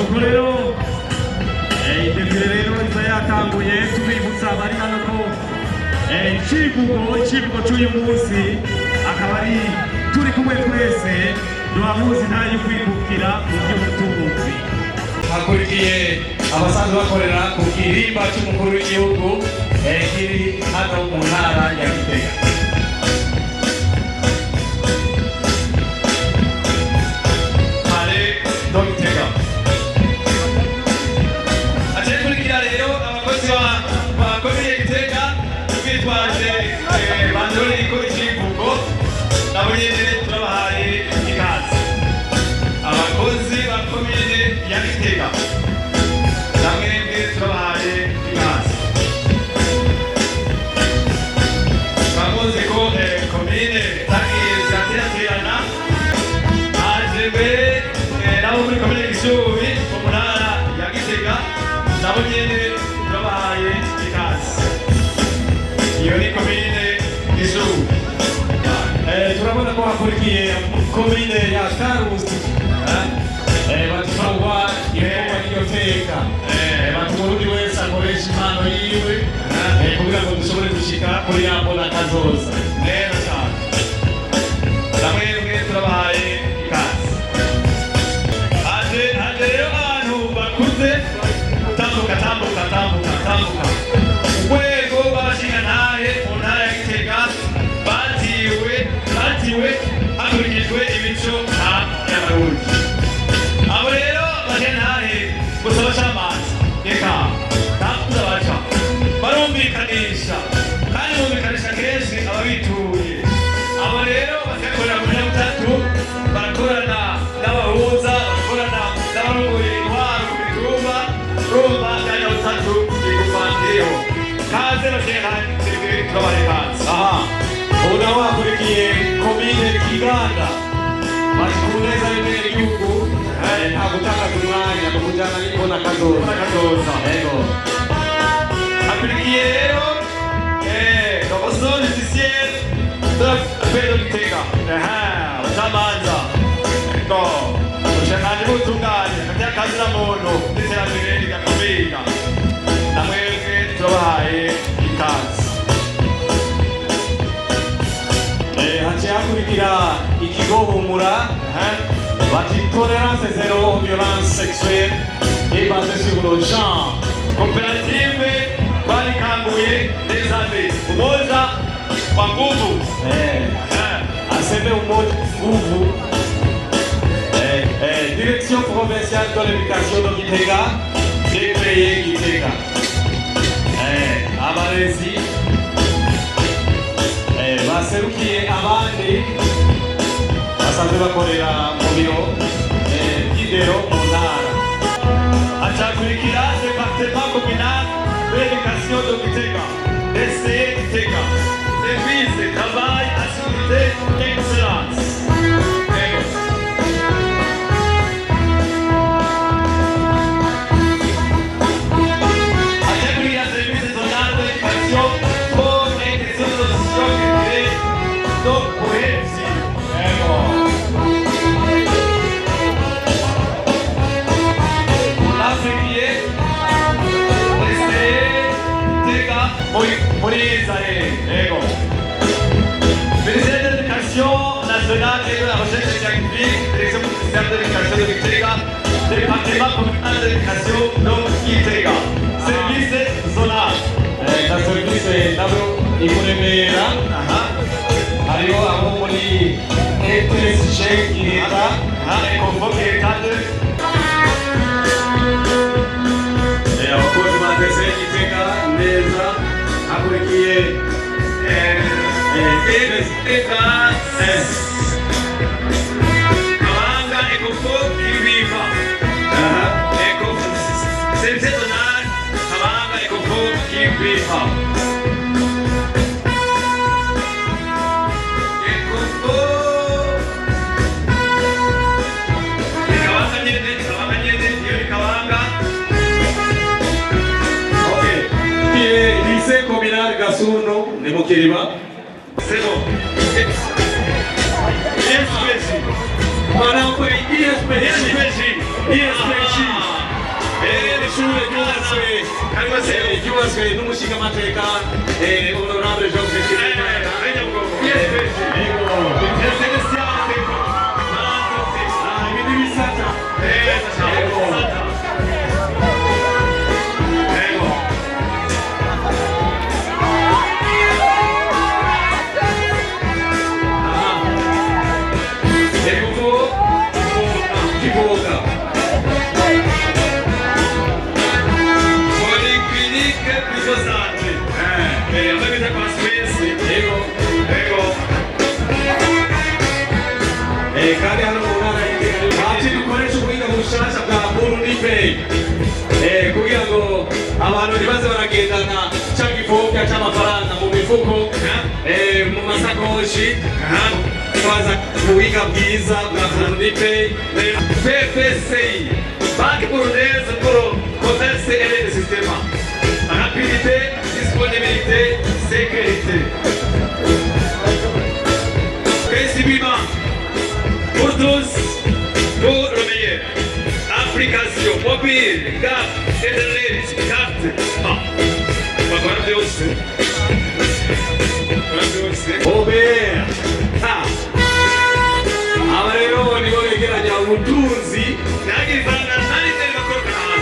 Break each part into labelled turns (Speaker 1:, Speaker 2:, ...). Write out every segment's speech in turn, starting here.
Speaker 1: nuko rero idefile rero iza yatanguye tubibutsa abari hano ko icivugo cy'uyu munsi akaba ari turi kumwe twese duhamuzi ntayo kwikukira mu by'ubutunzi. Hakurikiye abasanzwe bakorera ku kirimba cy'umukuru w'igihugu kiri hano mu ntara ya Gitega. Bandoli ko ikivugo nabo nyene turabahaye ikaze. Abakozi bakomeye ya Gitega namwe turabahaye ikaze. Bamuzi ko komine tagiye zatiratirana ajebe nabo muri komine Gishubi mu ntara ya Gitega nabo nyene turabahaye ikaze. Iyo ni komine turabona ko hakurikiye komine ya Karusi batufangwa ibikorwa n'iryo teka umurundi wese akoresha impano yiwe kugira ngo dushobore gushika kuri ya mbona kazoza neza cyane. Namwe turabahaye ikaze. Haje rero abantu bakuze tambuka urwego babashinga ntahe mu ntara ya Gitega batiwe hakurikijwe imico y'abarundi. Abo rero baje ntahe gusa bacamazi reka ntakuza baca barumvikanisha kandi bumvikanisha kenshi ababituye. Abo rero bakakorera mu nyabutatu barakorana n'abahuza barakorana n'abarongoye intwaro ku mitumba rumba ya nyabutatu igufandiyeho kaze baje ntahe turabaye kaze. Una wakurikiye komine Kiganda bari ku neza y'igihugu nta gutakaza umwanya no kujyana n'ikona kazoza. Hakurikiye rero Komisiyo Judiciaire de Gitega abacamanza ubushikiranganji bw'ubutungane hagati y'akazi na muntu n'iterambere rigakomera. Namwebwe turabahaye ikaze. Haciye hakurikira ikigo Humura bati tolérance zéro violence sexuelle et basée sur le genre. Koperative barikanguye neza umoja kwa nguvu aseme umoja nguvu. Direction provinciale de l'éducation de Gitega créée Gitega. Abarezi baserukiye abandi basanzwe bakorera mu biro by'indero mu ntara. Hacakurikira département communal de l'éducation de Gitega DCE Gitega service de travail assurité excellence. Hacakurikira service zonal de l'éducation pour l'éducation de société do Coense. Ministère de l'Éducation nationale et de la recherche scientifique, Direction provinciale de l'éducation de Gitega, département communal de l'éducation de Gitega, service zonal. La service nabo ikuremera hariho abo muri ETSG Gitega convoqué cadre abakozi ba DCE Gitega neza. Hakurikiye Kabanga Ecofo Kibiva Service zonal Kabanga Ecofo Kibiva Ecofo Kabanga nyene Kabanga. Lycée communal Gasuno ni Mukiriba. C'est bon. ISPG. ISPG.
Speaker 2: yubatswe n'umushingamateka honorable Georges Shimimana. Kandi hano mu ntara y'Igitega ati dukoresha ubuhinga bushasha bwa Burundi Pay kugira ngo abantu ntibaze baragendana ca gipfobya c'amafaranga mu mifuko mu masakoshi twaza ubuhinga bwiza bwa Burundi Pay.
Speaker 1: PPCI, Banque Burundaise pour Commerce et les Systèmes. Rapidité, disponibilité, sécurité. Principalement, pour tous, pour le meilleur. Application mobile, carte, internet, carte. Agora Deus.
Speaker 2: Robert. Aba rero nibo begeranya ubutunzi
Speaker 1: Nagivana nari ndimo korokana.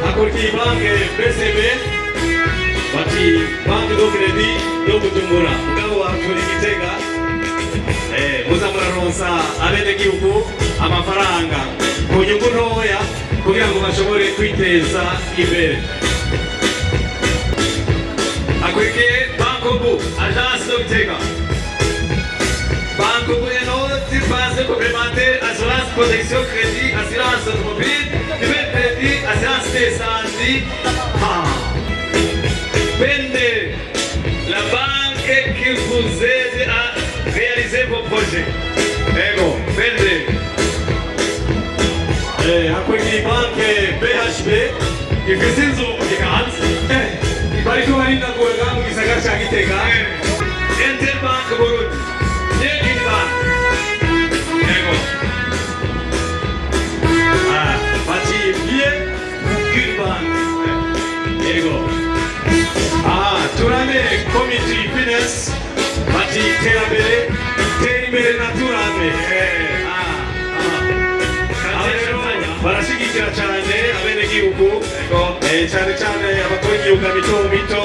Speaker 2: Akurikiye banke BCB bati banke do credit yo Bujumbura mugabo wakuri Gitega muza muraronsa abenegihugu amafaranga ku nyungu ntoya kugira ngo bashobore kwiteza imbere.
Speaker 1: Akurikiye Bankobu, Agence de Gitega. Bankobu est notre base complémentaire, assurance protection crédit, assurance automobile, nouvelle crédit, assurance incendie. Pende, la banque qui vous aide à réaliser vos projets. Ego, Pende.
Speaker 2: Akurikiye banke BHB
Speaker 1: Ifise inzu ikanze.
Speaker 2: bariko barinagurira mu gisagara ca Gitega.
Speaker 1: Interbank Burundi. Bank. Ego.
Speaker 2: Bati bien une banque. Ego. Turame committee finance bati terambere terimbere na turame. Barashigikira cyane abenegihugu cyane cyane abakora imyuga mito mito.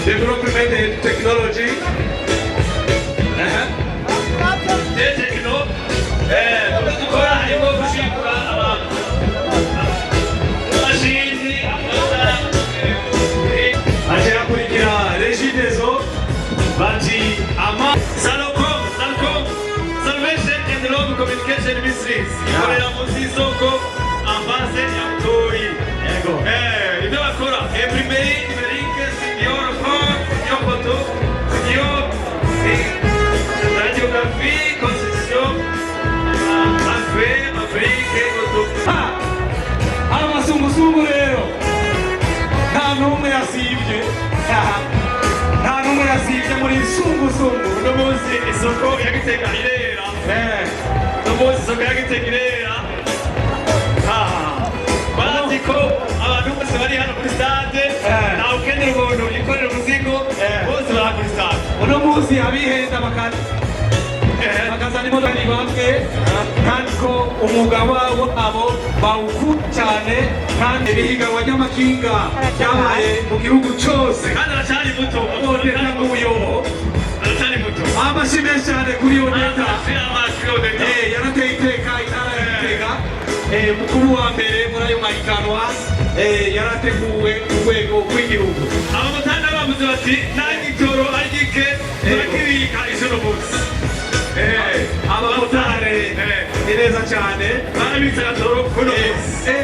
Speaker 2: Development and technology.
Speaker 1: Techno. Dukora harimo gushingura abantu. Mashini,
Speaker 2: Akurikira Regideso bati ama
Speaker 1: Salocom, Salvation and Love Communication Ministries. Ikorera munsi y'isoko avance ya Mutoyi.
Speaker 2: Yego.
Speaker 1: Ibyo bakora imprimeri, numerique, studio, photo, studio, radiographie, construction, fabrique,
Speaker 2: amasungusungu rero nta n'umwe yasivye muri sungusungu.
Speaker 1: uno munsi isoko ya Gitega irera. Uno munsi isoko ya Gitega irera. Bazi ko abantu bose bari hano kuri stade ntawe ukenera umuntu yikorera umuzigo bose bari kuri stade.
Speaker 2: Uno munsi abihenda bakazana imodoka bamwe kandi ko umwuga wabo bawukunda cyane kandi ibihiganwa ry'amakinga byabaye mu gihugu cyose
Speaker 1: Kandi aracari muto.
Speaker 2: Odeta nk'ubuyobo
Speaker 1: Aracari muto.
Speaker 2: amashimwe cyane kuri Odeta
Speaker 1: Odeta.
Speaker 2: yarateye iteka intara ya Gitega mukuru wa mbere muri ayo mahiganwa yarateguwe ku rwego rw'igihugu.
Speaker 1: Abamotari bavuze bati nta gitoro ari gike turakibika ijoro munsi.
Speaker 2: Abamotari ni neza cyane
Speaker 1: barabitse agatoro kuno munsi.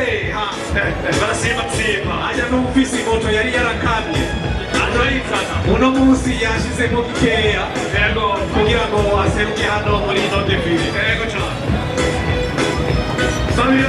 Speaker 1: Barasimba
Speaker 2: ajya n'ufise moto yari yarakamye
Speaker 1: aturayitsana.
Speaker 2: uno munsi yashizemo gikeya
Speaker 1: Yego.
Speaker 2: kugira ngo aseruke hano muri ino defile.
Speaker 1: Yego cyane. Babiri.